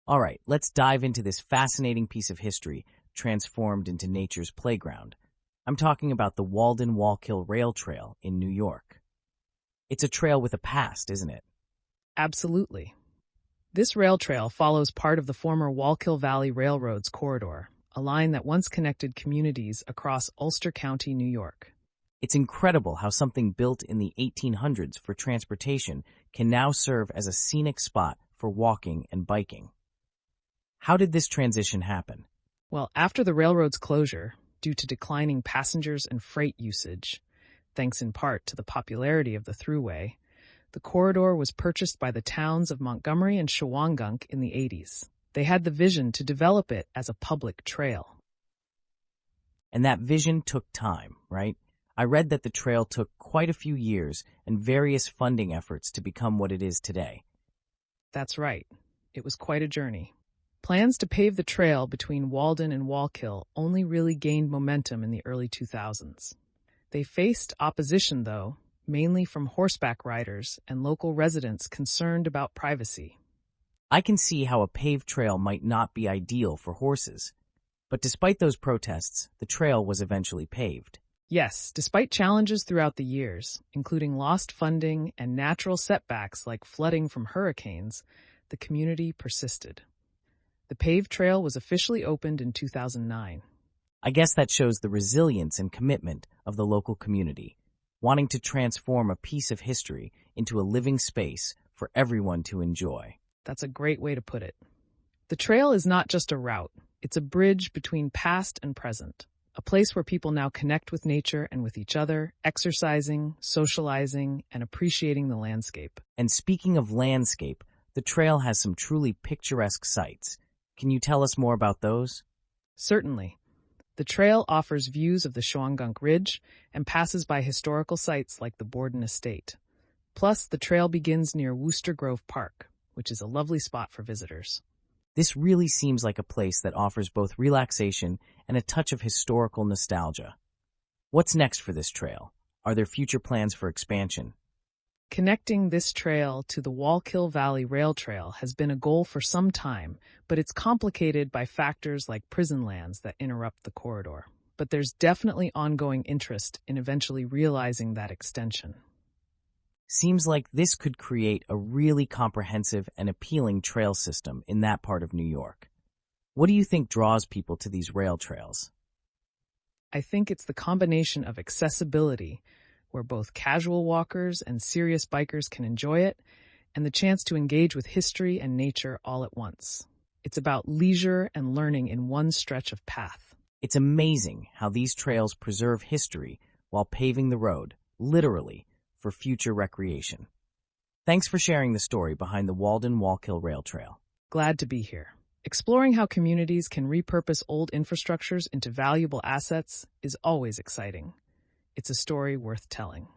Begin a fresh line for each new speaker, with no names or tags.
All right, let's dive into this fascinating piece of history transformed into nature's playground. I'm talking about the Walden Wallkill Rail Trail in New York. It's a trail with a past, isn't it?
Absolutely. This rail trail follows part of the former Wallkill Valley Railroad's corridor, a line that once connected communities across Ulster County, New York.
It's incredible how something built in the 1800s for transportation can now serve as a scenic spot for walking and biking. How did this transition happen?
Well, after the railroad's closure, due to declining passengers and freight usage, thanks in part to the popularity of the Thruway, the corridor was purchased by the towns of Montgomery and Shawangunk in the 80s. They had the vision to develop it as a public trail.
And that vision took time, right? I read that the trail took quite a few years and various funding efforts to become what it is today.
That's right. It was quite a journey. Plans to pave the trail between Walden and Wallkill only really gained momentum in the early 2000s. They faced opposition, though, mainly from horseback riders and local residents concerned about privacy.
I can see how a paved trail might not be ideal for horses. But despite those protests, the trail was eventually paved.
Yes, despite challenges throughout the years, including lost funding and natural setbacks like flooding from hurricanes, the community persisted. The paved trail was officially opened in 2009.
I guess that shows the resilience and commitment of the local community, wanting to transform a piece of history into a living space for everyone to enjoy.
That's a great way to put it. The trail is not just a route, it's a bridge between past and present, a place where people now connect with nature and with each other, exercising, socializing, and appreciating the landscape.
And speaking of landscape, the trail has some truly picturesque sights. Can you tell us more about those?
Certainly. The trail offers views of the Shawangunk Ridge and passes by historical sites like the Borden Estate. Plus, the trail begins near Worcester Grove Park, which is a lovely spot for visitors.
This really seems like a place that offers both relaxation and a touch of historical nostalgia. What's next for this trail? Are there future plans for expansion?
Connecting this trail to the Wallkill Valley Rail Trail has been a goal for some time, but it's complicated by factors like prison lands that interrupt the corridor. But there's definitely ongoing interest in eventually realizing that extension.
Seems like this could create a really comprehensive and appealing trail system in that part of New York. What do you think draws people to these rail trails?
I think it's the combination of accessibility, where both casual walkers and serious bikers can enjoy it, and the chance to engage with history and nature all at once. It's about leisure and learning in one stretch of path.
It's amazing how these trails preserve history while paving the road, literally, for future recreation. Thanks for sharing the story behind the Walden Wallkill Rail Trail.
Glad to be here. Exploring how communities can repurpose old infrastructures into valuable assets is always exciting. It's a story worth telling.